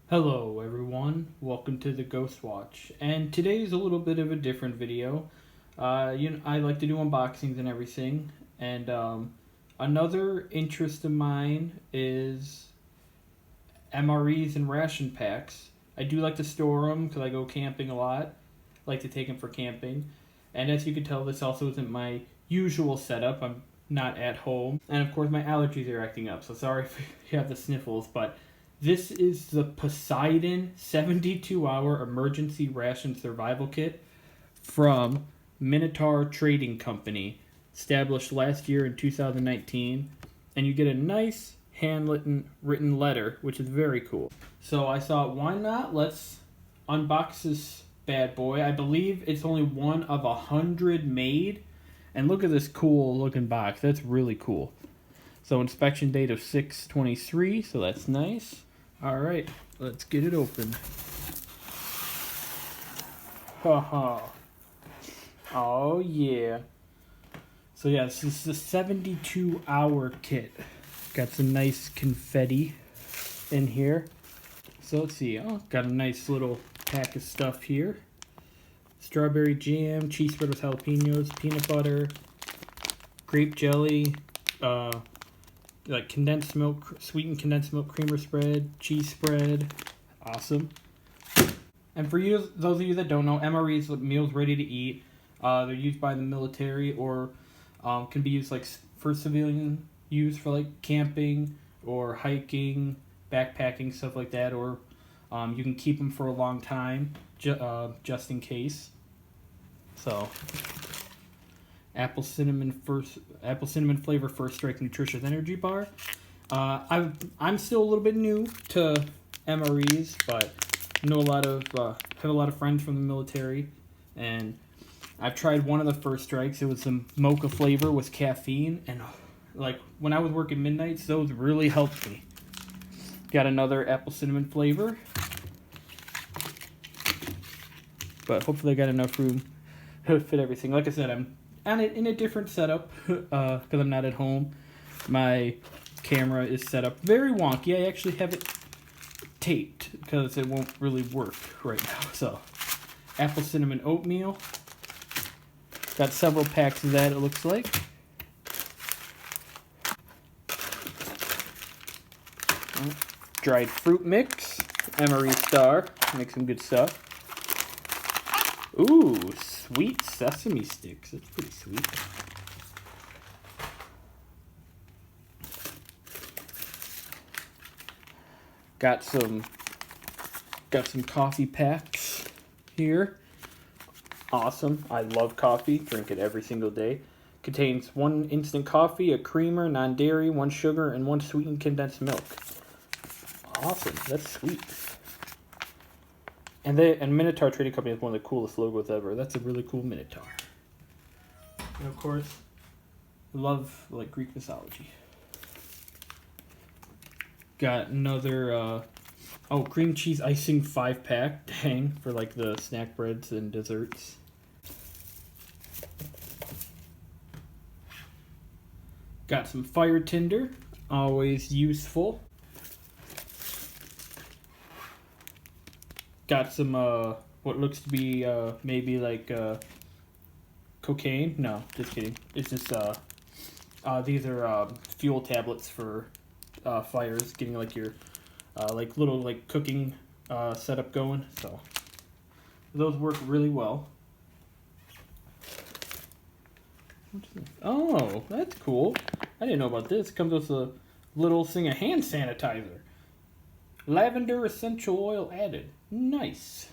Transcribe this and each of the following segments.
Hello everyone, welcome to the Ghost Watch, and today is a little bit of a different video. I like to do unboxings and everything, and another interest of mine is MREs and ration packs. I do like to store them because I go camping a lot, like to take them for camping, and as you can tell, this also isn't my usual setup. I'm not at home, and of course my allergies are acting up, so sorry if you have the sniffles, but this is the Poseidon 72-hour emergency ration survival kit from Minotaur Trading Company, established last year in 2019, and you get a nice handwritten letter, which is very cool. So I thought, why not? Let's unbox this bad boy. I believe it's only one of 100 made, and look at this cool looking box. That's really cool. So inspection date of 6/23, so that's nice. All right, let's get it open. Haha. Oh yeah. So yeah, this is the 72-hour kit. Got some nice confetti in here. So let's see. Oh, got a nice little pack of stuff here. Strawberry jam, cheese spread with jalapenos, peanut butter, grape jelly, like condensed milk, sweetened condensed milk creamer spread, cheese spread. Awesome. And for you, those of you that don't know, MREs are meals ready to eat. They're used by the military or can be used like for civilian use for like camping or hiking, backpacking, stuff like that. Or you can keep them for a long time just in case. So apple cinnamon flavor first strike nutritious energy bar. I'm still a little bit new to MREs, but know have a lot of friends from the military, and I've tried one of the first strikes. It was some mocha flavor with caffeine, and like when I was working midnights, those really helped me. Got another apple cinnamon flavor, but hopefully I got enough room to fit everything. Like I said, I'm in a different setup because I'm not at home. My camera is set up very wonky. I actually have it taped because it won't really work right now. So, apple cinnamon oatmeal. Got several packs of that, it looks like. Dried fruit mix. Emery Star. Make some good stuff. Ooh, sweet sesame sticks. That's pretty sweet. Got some coffee packs here. Awesome. I love coffee. Drink it every single day. Contains 1 instant coffee, a creamer, non-dairy, 1 sugar, and 1 sweetened condensed milk. Awesome. That's sweet. And Minotaur Trading Company is one of the coolest logos ever. That's a really cool Minotaur. And of course, I love like Greek mythology. Got another cream cheese icing 5-pack. Dang, for like the snack breads and desserts. Got some fire tinder, always useful. Got some, what looks to be, maybe like, cocaine. No, just kidding. It's just, these are, fuel tablets for, fires, getting, like, your, like, little, like, cooking, setup going. So, those work really well. Oh, that's cool. I didn't know about this. It comes with a little thing of hand sanitizer. Lavender essential oil added. Nice.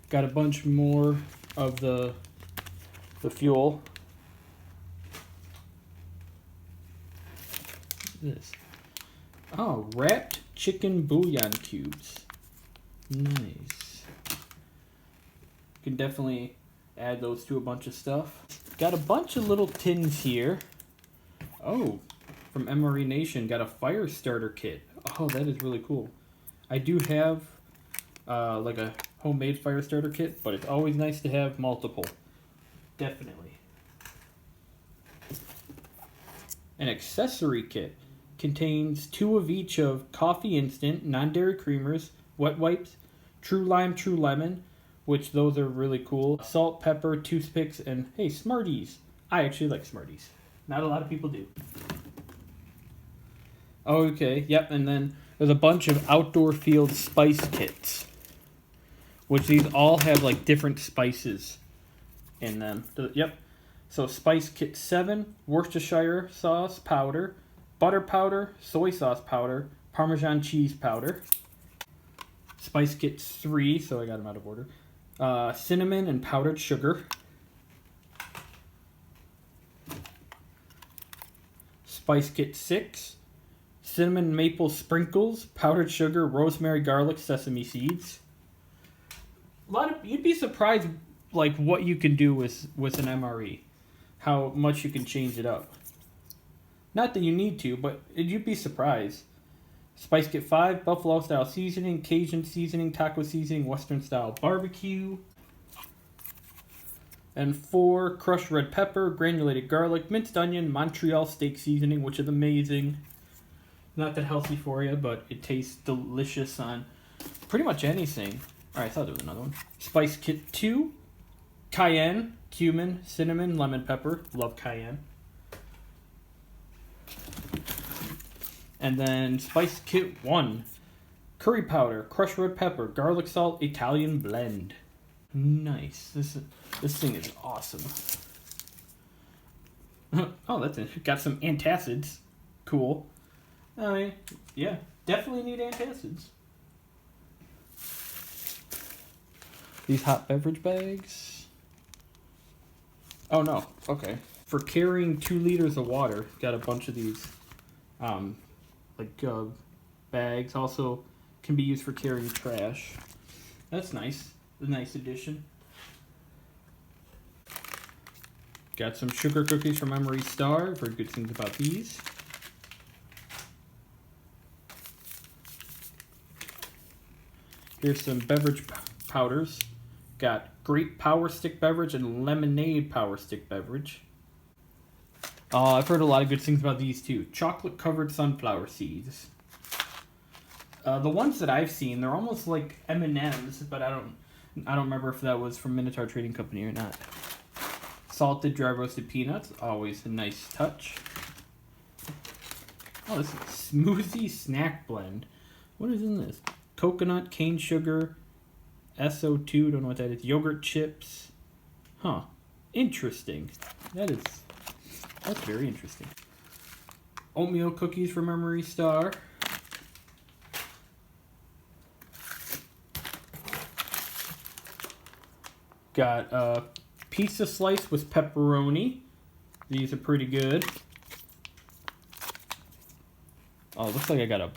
Got a bunch more of the fuel. This. Oh, wrapped chicken bouillon cubes. Nice. Can definitely add those to a bunch of stuff. Got a bunch of little tins here. Oh, from MRE Nation, got a fire starter kit. Oh, that is really cool. I do have like a homemade fire starter kit, but it's always nice to have multiple. Definitely. An accessory kit. contains 2 of each of Coffee Instant, non-dairy creamers, Wet Wipes, True Lime, True Lemon, which those are really cool, salt, pepper, toothpicks, and hey, Smarties. I actually like Smarties. Not a lot of people do. Okay, yep, and then there's a bunch of outdoor field spice kits, which these all have like different spices in them. Yep. So Spice Kit 7, Worcestershire sauce powder, butter powder, soy sauce powder, Parmesan cheese powder. Spice Kit 3, so I got them out of order. Cinnamon and powdered sugar. Spice Kit 6, cinnamon maple sprinkles, powdered sugar, rosemary, garlic, sesame seeds. You'd be surprised like what you can do with an MRE. How much you can change it up. Not that you need to, but you'd be surprised. Spice Kit 5, buffalo style seasoning, Cajun seasoning, taco seasoning, western style barbecue. And 4, crushed red pepper, granulated garlic, minced onion, Montreal steak seasoning, which is amazing. Not that healthy for you, but it tastes delicious on pretty much anything. Alright, I thought there was another one. Spice Kit 2, Cayenne, Cumin, cinnamon, lemon pepper. Love cayenne. And then Spice Kit 1, curry powder, crushed red pepper, garlic salt, Italian blend. Nice. This thing is awesome. Oh, that's it. Got some antacids. Cool. I mean, yeah, definitely need antacids. These hot beverage bags. Oh no, okay. For carrying 2 liters of water, got a bunch of these bags. Also can be used for carrying trash. That's nice. A nice addition. Got some sugar cookies from Emery Star. Heard good things about these. Here's some beverage powders. Got grape power stick beverage and lemonade power stick beverage. I've heard a lot of good things about these too. Chocolate covered sunflower seeds. The ones that I've seen, they're almost like M&Ms, but I don't remember if that was from Minotaur Trading Company or not. Salted dry roasted peanuts, always a nice touch. Oh, this is a smoothie snack blend. What is in this? Coconut, cane sugar, SO2, don't know what that is. Yogurt chips. Huh. Interesting. That's very interesting. Oatmeal cookies from Emery Star. Got a pizza slice with pepperoni. These are pretty good. Oh, looks like I got a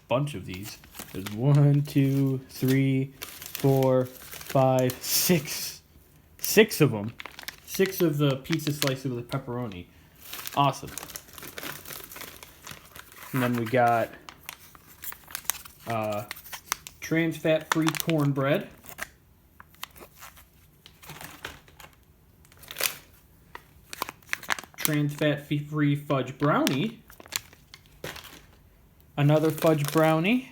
bunch of these. There's 1, 2, 3, 4, 5, 6. 6 of them. 6 of the pizza slices with pepperoni. Awesome. And then we got trans fat-free cornbread. Trans fat-free fudge brownie. Another fudge brownie.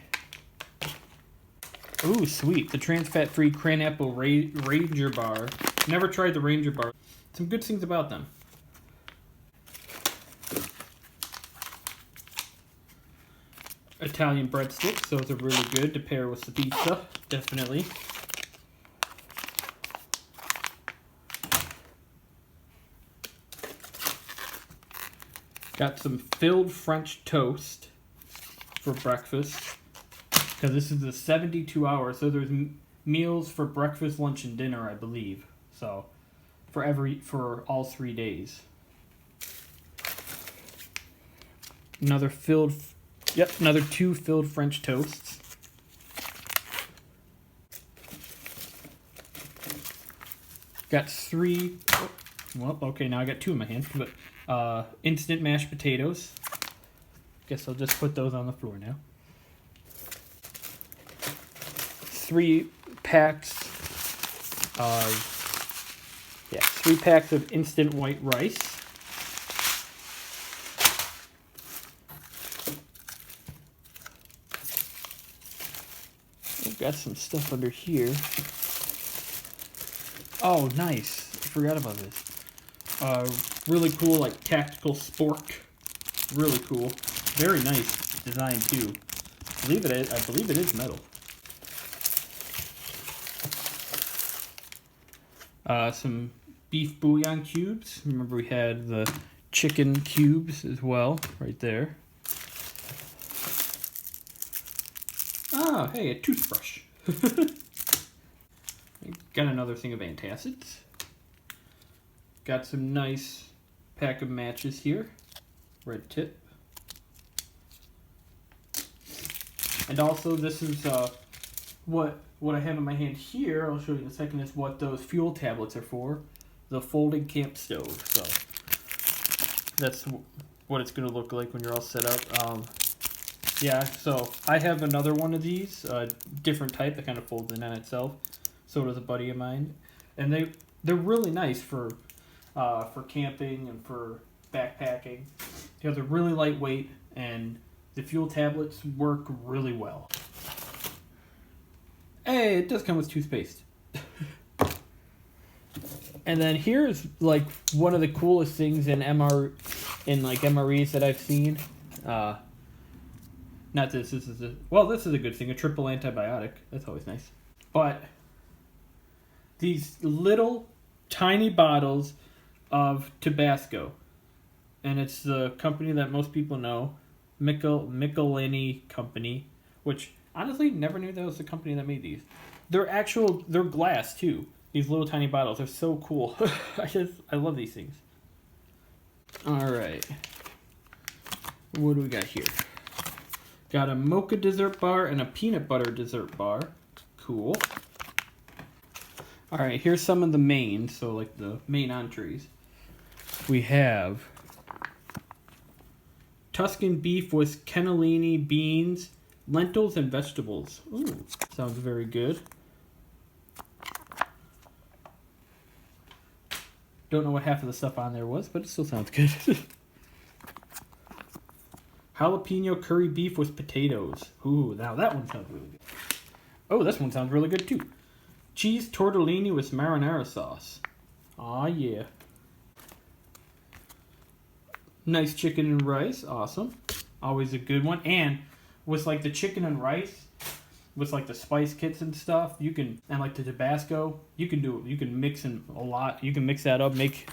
Ooh, sweet. The trans fat-free Cranapple Ranger Bar. Never tried the Ranger Bar. Some good things about them. Italian breadsticks. Those are really good to pair with the pizza. Definitely. Got some filled French toast for breakfast. Because this is the 72 hours, so there's meals for breakfast, lunch, and dinner, I believe. So, for all 3 days. Another 2 filled French toasts. Got 3. Well, okay, now I got 2 in my hand. But instant mashed potatoes. Guess I'll just put those on the floor now. 3 packs of instant white rice. I've got some stuff under here. Oh, nice. I forgot about this. Really cool, like, tactical spork. Really cool. Very nice design, too. I believe it is metal. Some beef bouillon cubes. Remember we had the chicken cubes as well, right there. Oh, hey, a toothbrush. Got another thing of antacids. Got some nice pack of matches here. Red tip. And also this is what I have in my hand here, I'll show you in a second, is what those fuel tablets are for. The folding camp stove. So that's what it's going to look like when you're all set up. Yeah, so I have another one of these, different type that kind of folds in on itself. So does a buddy of mine. And they're really nice for camping and for backpacking. Because they're really lightweight and the fuel tablets work really well. Hey, it does come with toothpaste. And then here's like one of the coolest things in MREs that I've seen. Not this. This is a good thing. A triple antibiotic. That's always nice. But these little tiny bottles of Tabasco, and it's the company that most people know, Michelini Company, which honestly never knew that was the company that made these. They're glass too. These little tiny bottles are so cool. I love these things. All right, what do we got here? Got a mocha dessert bar and a peanut butter dessert bar. Cool. All right, here's some of the mains, so like the main entrees. We have Tuscan beef with cannellini beans, lentils, and vegetables. Ooh, sounds very good. Don't know what half of the stuff on there was, but it still sounds good. Jalapeno curry beef with potatoes. Ooh, now that one sounds really good. Oh, this one sounds really good too. Cheese tortellini with marinara sauce. Aw, yeah. Nice chicken and rice. Awesome. Always a good one. And with like the chicken and rice, with like the spice kits and stuff, and like the Tabasco, you can mix in a lot. You can mix that up, make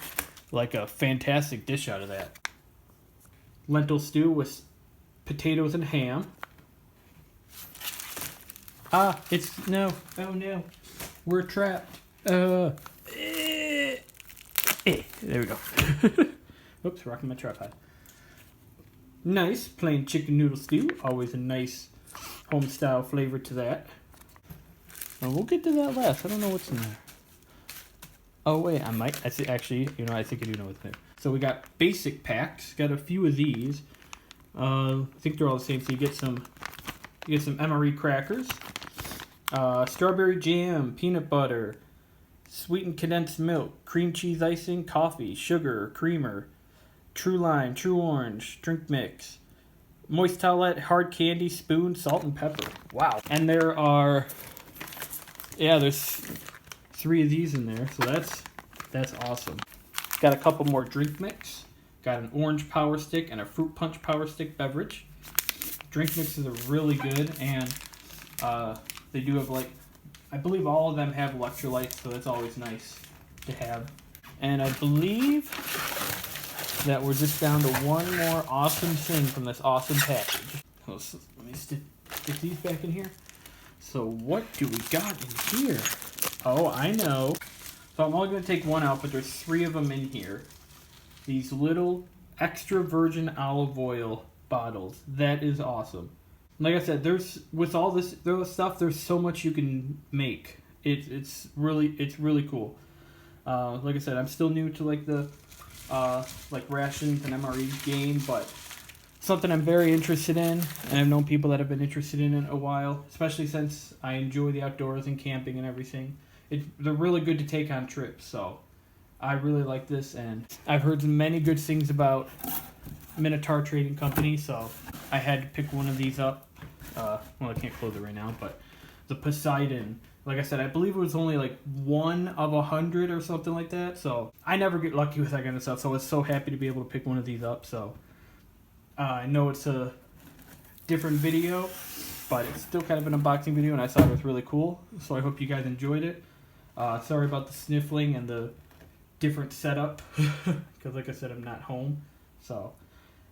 like a fantastic dish out of that. Lentil stew with potatoes and ham. Ah, no. Oh no. We're trapped. There we go. Oops, rocking my tripod. Nice plain chicken noodle stew. Always a nice home style flavor to that. Well, we'll get to that last. I don't know what's in there. Oh wait, I think I do know what's there. So we got basic packs. Got a few of these. I think they're all the same. So you get some MRE crackers, strawberry jam, peanut butter, sweetened condensed milk, cream cheese icing, coffee, sugar, creamer, true lime, true orange, drink mix, moist towelette, hard candy, spoon, salt, and pepper. Wow. And there's 3 of these in there, so that's awesome. Got a couple more drink mix. Got an orange power stick and a fruit punch power stick beverage. Drink mixes are really good, and they do have I believe all of them have electrolytes, so that's always nice to have. And I believe that we're just down to one more awesome thing from this awesome package. So let me stick these back in here. So what do we got in here? Oh, I know. So I'm only going to take one out, but there's 3 of them in here. These little extra virgin olive oil bottles. That is awesome. Like I said, with all this stuff, there's so much you can make. It's really cool. Like I said, I'm still new to the Ration and MRE game, but something I'm very interested in, and I've known people that have been interested in it a while, especially since I enjoy the outdoors and camping and everything. They're really good to take on trips, so I really like this, and I've heard many good things about Minotaur Trading Company, so I had to pick one of these up. Well, I can't close it right now, but the Poseidon. Like I said, I believe it was only like 1 of 100 or something like that. So I never get lucky with that kind of stuff. So I was so happy to be able to pick one of these up. So I know it's a different video, but it's still kind of an unboxing video, and I thought it was really cool. So I hope you guys enjoyed it. Sorry about the sniffling and the different setup, because like I said, I'm not home. So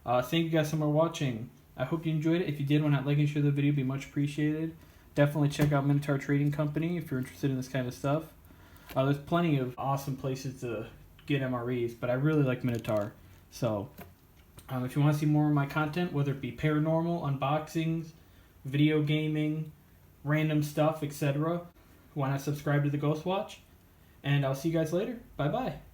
thank you guys so much for watching. I hope you enjoyed it. If you did, why not like and share the video? It'd be much appreciated. Definitely check out Minotaur Trading Company if you're interested in this kind of stuff. There's plenty of awesome places to get MREs, but I really like Minotaur. So if you want to see more of my content, whether it be paranormal, unboxings, video gaming, random stuff, etc., why not subscribe to the Ghost Watch? And I'll see you guys later. Bye-bye.